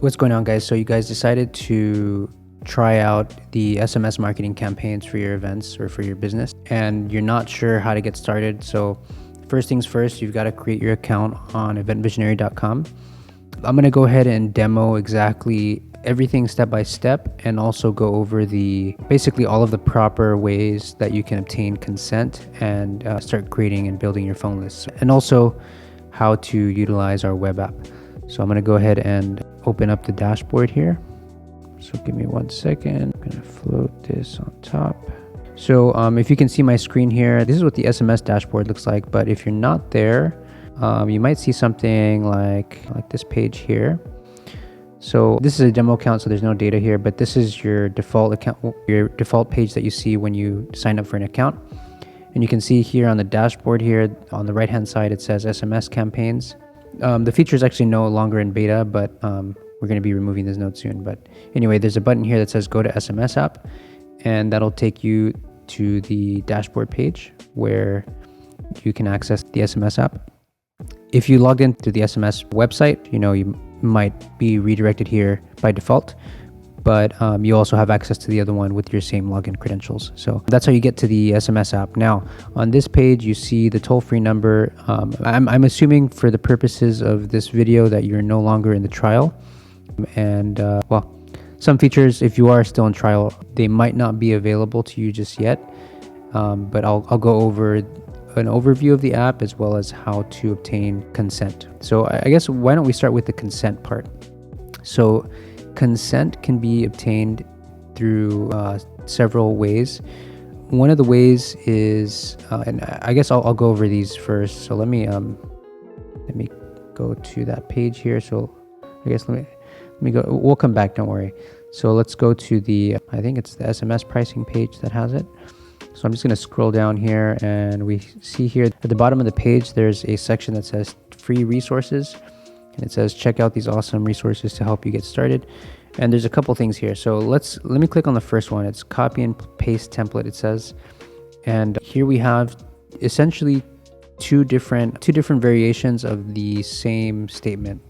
What's going on, guys? So you guys decided to try out the SMS marketing campaigns for your events or for your business, and you're not sure how to get started. So first things first, you've got to create your account on eventvisionary.com. I'm going to go ahead and demo exactly everything step by step, and also go over basically all of the proper ways that you can obtain consent and start creating and building your phone lists, and also how to utilize our web app. So I'm going to go ahead and open up the dashboard here. So give me 1 second. I'm going to float this on top. So if you can see my screen here, this is what the SMS dashboard looks like. But if you're not there, you might see something like this page here. So this is a demo account, so there's no data here, but this is your default account, your default page that you see when you sign up for an account. And you can see here on the dashboard here on the right hand side, it says SMS campaigns. The feature is actually no longer in beta, but we're going to be removing this node soon. But anyway, there's a button here that says go to SMS app, and that'll take you to the dashboard page where you can access the SMS app. If you logged in through the SMS website, you might be redirected here by default, but you also have access to the other one with your same login credentials. So that's how you get to the SMS app. Now, on this page, you see the toll-free number. I'm assuming for the purposes of this video that you're no longer in the trial. And well, some features, if you are still in trial, they might not be available to you just yet. But I'll go over an overview of the app as well as how to obtain consent. So I guess why don't we start with the consent part? So consent can be obtained through several ways. One of the ways is, and I guess I'll go over these first. So let me go to that page here. So I guess let me go. We'll come back. Don't worry. So let's go to the. I think it's the SMS pricing page that has it. So I'm just going to scroll down here, and we see here at the bottom of the page, there's a section that says free resources. And it says, check out these awesome resources to help you get started. And there's a couple things here. So let me click on the first one. It's copy and paste template, it says. And here we have essentially two different variations of the same statement,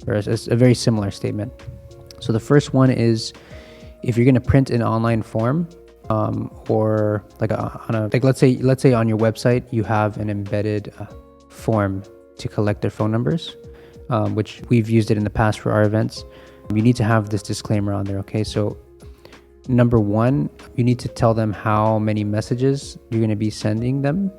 or a very similar statement. So the first one is if you're going to print an online form, or let's say on your website you have an embedded form to collect their phone numbers, which we've used it in the past for our events. You need to have this disclaimer on there. Okay, so number one, you need to tell them how many messages you're going to be sending them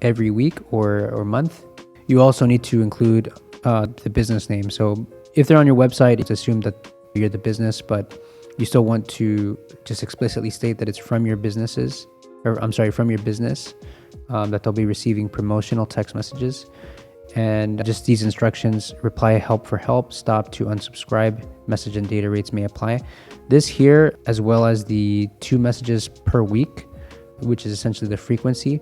every week or month. You also need to include the business name. So if they're on your website, it's assumed that you're the business, but you still want to just explicitly state that it's from your business, that they'll be receiving promotional text messages. And just these instructions: reply help for help, stop to unsubscribe, message and data rates may apply. This here, as well as the 2 messages per week, which is essentially the frequency,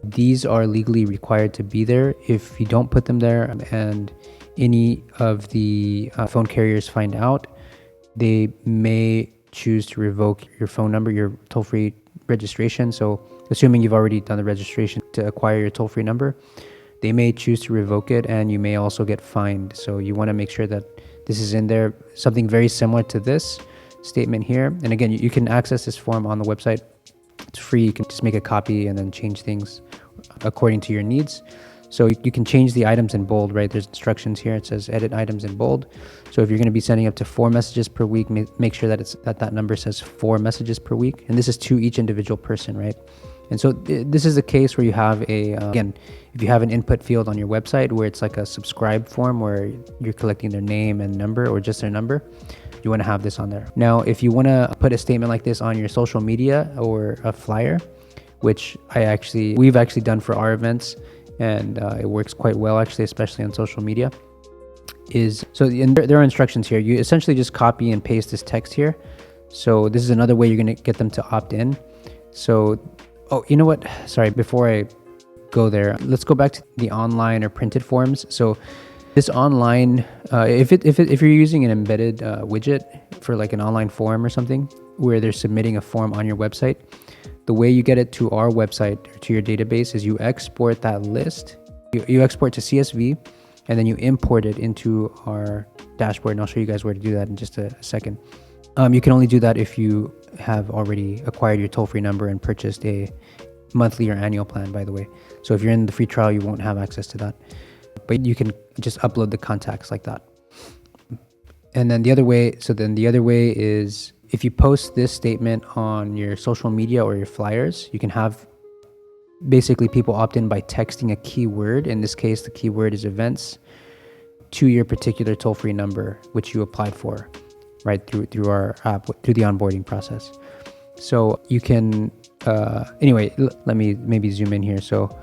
these are legally required to be there. If you don't put them there and any of the phone carriers find out, they may choose to revoke your phone number, your toll-free registration. So assuming you've already done the registration to acquire your toll-free number, they may choose to revoke it, and you may also get fined. So you want to make sure that this is in there, something very similar to this statement here. And again, you can access this form on the website. It's free. You can just make a copy and then change things according to your needs. So you can change the items in bold, right? There's instructions here. It says edit items in bold. So if you're going to be sending up to 4 messages per week, make sure that that number says 4 messages per week. And this is to each individual person, right? And so this is a case where you have again, if you have an input field on your website where it's like a subscribe form where you're collecting their name and number, or just their number, you want to have this on there. Now, if you want to put a statement like this on your social media or a flyer, which we've actually done for our events, and it works quite well actually, especially on social media, there are instructions here. You essentially just copy and paste this text here. So this is another way you're going to get them to opt in. So, you know what? Sorry, before I go there, let's go back to the online or printed forms. So this online, if you're using an embedded widget for like an online form or something where they're submitting a form on your website, the way you get it to our website or to your database is you export that list. You export to CSV, and then you import it into our dashboard. And I'll show you guys where to do that in just a second. You can only do that if you have already acquired your toll-free number and purchased a monthly or annual plan, by the way. So if you're in the free trial, you won't have access to that. But you can just upload the contacts like that. And then the other way is if you post this statement on your social media or your flyers, you can have basically people opt in by texting a keyword. In this case, the keyword is events to your particular toll-free number, which you applied for, right, through our app, through the onboarding process. So you can, anyway, let me maybe zoom in here. So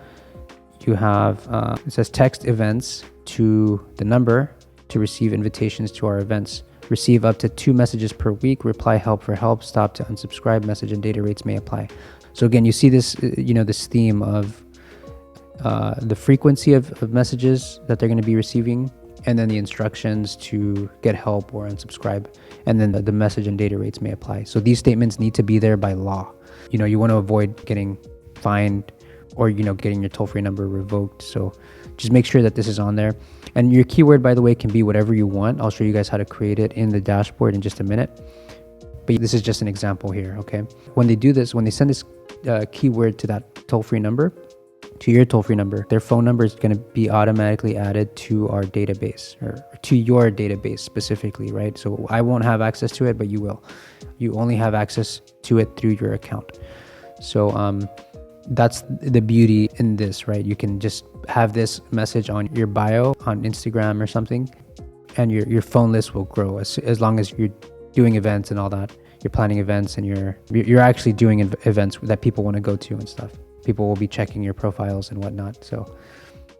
you have, it says text events to the number to receive invitations to our events. Receive up to 2 messages per week. Reply help for help. Stop to unsubscribe. Message and data rates may apply. So again, you see this, this theme of the frequency of messages that they're going to be receiving, and then the instructions to get help or unsubscribe, and then the message and data rates may apply. So these statements need to be there by law. You want to avoid getting fined or, getting your toll-free number revoked. So just make sure that this is on there. And your keyword, by the way, can be whatever you want. I'll show you guys how to create it in the dashboard in just a minute. But this is just an example here, okay? When they do this, when they send this keyword to that toll-free number, to your toll-free number, their phone number is going to be automatically added to our database, or to your database specifically, right? So I won't have access to it, but you will. You only have access to it through your account. So that's the beauty in this, right? You can just have this message on your bio on Instagram or something, and your phone list will grow as long as you're doing events and all that. You're planning events and you're actually doing events that people want to go to and stuff. People will be checking your profiles and whatnot. So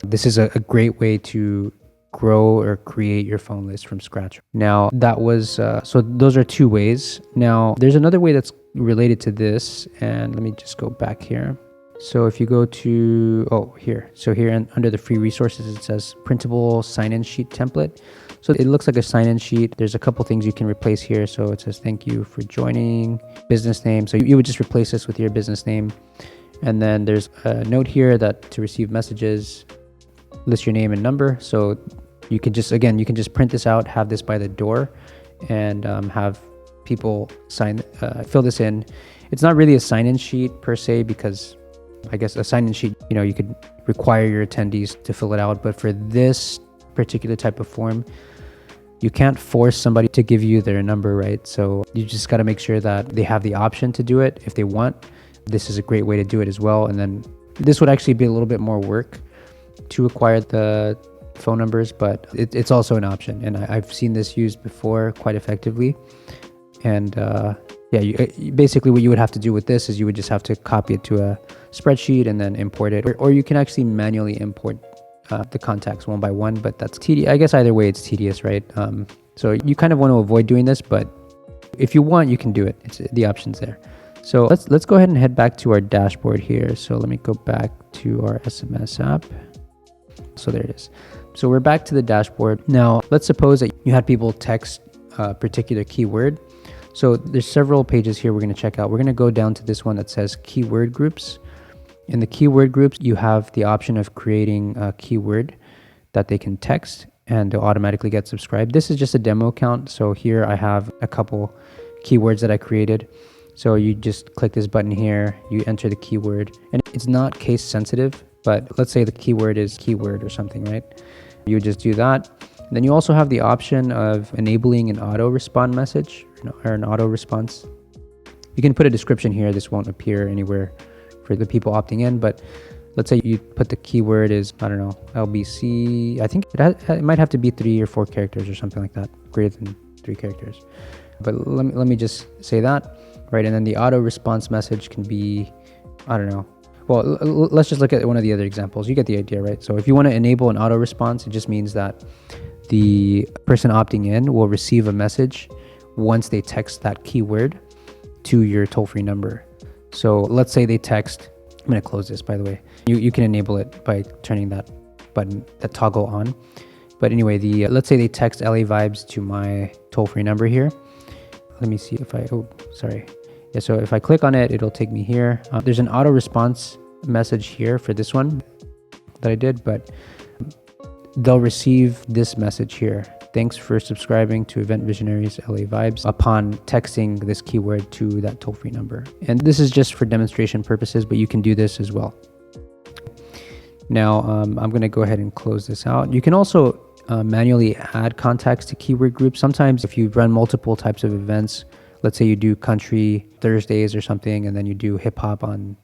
this is a great way to grow or create your phone list from scratch. Now that was, so those are 2 ways. Now there's another way that's related to this, and let me just go back here. So if you go to, here. So here under the free resources, it says printable sign-in sheet template. So it looks like a sign-in sheet. There's a couple things you can replace here. So it says, thank you for joining, business name. So you would just replace this with your business name. And then there's a note here that to receive messages, list your name and number. So you can just print this out, have this by the door, and have people fill this in. It's not really a sign-in sheet per se, because I guess a sign-in sheet, you could require your attendees to fill it out. But for this particular type of form, you can't force somebody to give you their number, right? So you just got to make sure that they have the option to do it if they want. This is a great way to do it as well. And then this would actually be a little bit more work to acquire the phone numbers, but it's also an option. And I've seen this used before quite effectively. And basically what you would have to do with this is you would just have to copy it to a spreadsheet and then import it. Or you can actually manually import the contacts one by one, but that's tedious. I guess either way it's tedious, right? So you kind of want to avoid doing this, but if you want, you can do it. The option's there. So let's go ahead and head back to our dashboard here. So let me go back to our SMS app. So there it is. So we're back to the dashboard. Now, let's suppose that you had people text a particular keyword. So there's several pages here we're going to check out. We're going to go down to this one that says keyword groups. In the keyword groups, you have the option of creating a keyword that they can text and they'll automatically get subscribed. This is just a demo account. So here I have a couple keywords that I created. So you just click this button here, you enter the keyword, and it's not case sensitive, but let's say the keyword is keyword or something, right? You would just do that. And then you also have the option of enabling an auto respond message or an auto response. You can put a description here. This won't appear anywhere for the people opting in, but let's say you put the keyword is, I don't know, LBC. I think it might have to be 3 or 4 characters or something like that, greater than 3 characters. But let me just say that, right? And then the auto response message can be, I don't know. Well, let's just look at one of the other examples. You get the idea, right? So if you want to enable an auto response, it just means that the person opting in will receive a message once they text that keyword to your toll-free number. So let's say they text, I'm going to close this, by the way. You can enable it by turning that button, that toggle on. But anyway, let's say they text LA Vibes to my toll-free number here. Let me see if Yeah, so if I click on it, it'll take me here. There's an auto response message here for this one that I did, but they'll receive this message here. Thanks for subscribing to Event Visionaries LA Vibes upon texting this keyword to that toll-free number. And this is just for demonstration purposes, but you can do this as well. Now, I'm going to go ahead and close this out. You can also manually add contacts to keyword groups. Sometimes if you run multiple types of events, let's say you do country Thursdays or something, and then you do hip hop on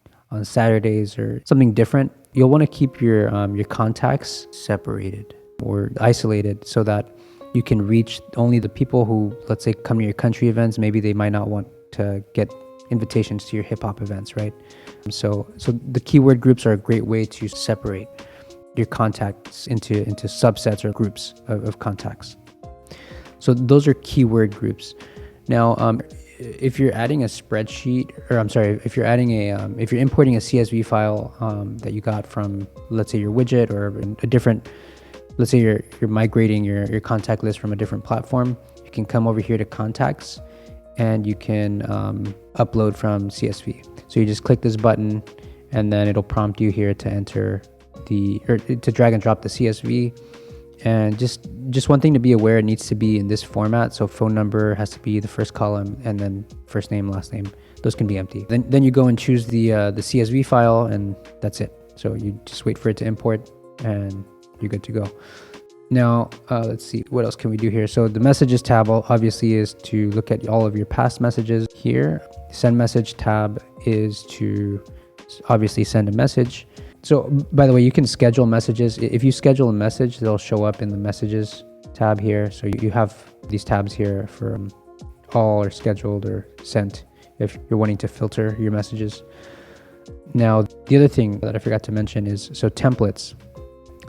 Saturdays or something different, you'll want to keep your contacts separated or isolated so that you can reach only the people who, let's say, come to your country events. Maybe they might not want to get invitations to your hip hop events, right? So the keyword groups are a great way to separate your contacts into subsets or groups of contacts. So those are keyword groups. Now, if you're adding a spreadsheet, or I'm sorry, if you're adding if you're importing a CSV file that you got from, let's say, your widget or a different, let's say you're migrating your contact list from a different platform, you can come over here to contacts and you can upload from CSV. So you just click this button and then it'll prompt you here to enter to drag and drop the CSV. And just one thing to be aware, it needs to be in this format. So phone number has to be the first column, and then first name, last name. Those can be empty. Then you go and choose the CSV file, and that's it. So you just wait for it to import, and you're good to go. Now, let's see, what else can we do here? So the messages tab obviously is to look at all of your past messages here. Send message tab is to obviously send a message. So, by the way, you can schedule messages. If you schedule a message, they'll show up in the messages tab here. So you have these tabs here for all or scheduled or sent if you're wanting to filter your messages. Now, the other thing that I forgot to mention is templates.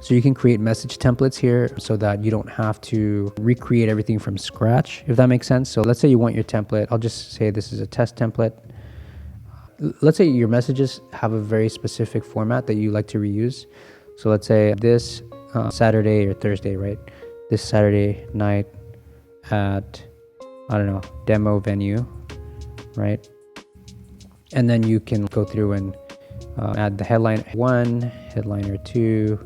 So you can create message templates here so that you don't have to recreate everything from scratch, if that makes sense. So let's say you want your template. I'll just say this is a test template. Let's say your messages have a very specific format that you like to reuse. So let's say this Saturday or Thursday, right? This Saturday night at, I don't know, demo venue, right? And then you can go through and add the headline 1, headliner 2, ...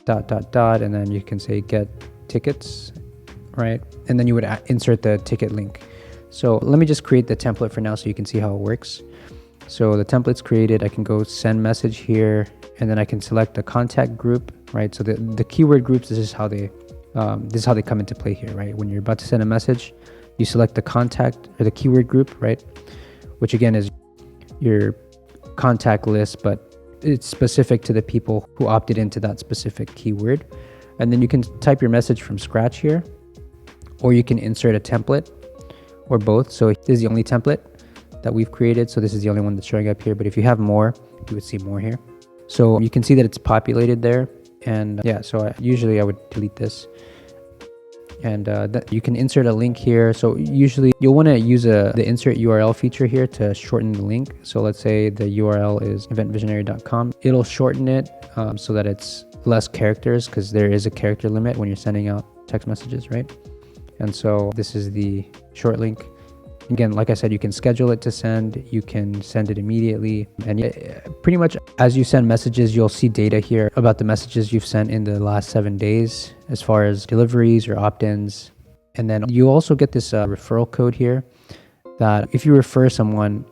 and then you can say get tickets, right? And then you would insert the ticket link. So let me just create the template for now so you can see how it works. So the template's created. I can go send message here, and then I can select the contact group, right? So the keyword groups, this is how they come into play here, right? When you're about to send a message, you select the contact or the keyword group, right? Which again is your contact list, but it's specific to the people who opted into that specific keyword. And then you can type your message from scratch here, or you can insert a template, or both. So this is the only template that we've created. So this is the only one that's showing up here. But if you have more, you would see more here. So you can see that it's populated there. And yeah, so usually I would delete this. And you can insert a link here. So usually you'll want to use the insert URL feature here to shorten the link. So let's say the URL is eventvisionary.com. It'll shorten it so that it's less characters, because there is a character limit when you're sending out text messages, right? And so this is the short link. Again, like I said, you can schedule it to send, you can send it immediately. And pretty much as you send messages, you'll see data here about the messages you've sent in the last 7 days, as far as deliveries or opt-ins. And then you also get this referral code here that if you refer someone,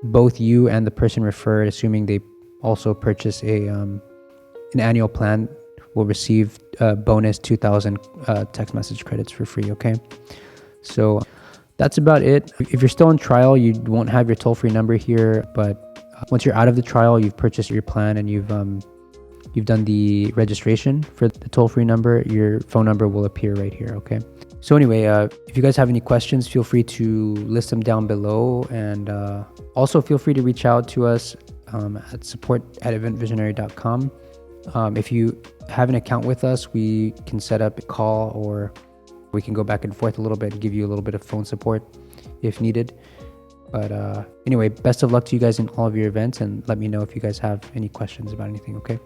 both you and the person referred, assuming they also purchase an annual plan, will receive bonus 2,000 text message credits for free, okay? So that's about it. If you're still in trial, you won't have your toll-free number here, but once you're out of the trial, you've purchased your plan and you've done the registration for the toll-free number, your phone number will appear right here, okay? So anyway, if you guys have any questions, feel free to list them down below, and also feel free to reach out to us at support@eventvisionary.com. If you have an account with us, we can set up a call, or we can go back and forth a little bit and give you a little bit of phone support if needed. But anyway, best of luck to you guys in all of your events, and let me know if you guys have any questions about anything, okay?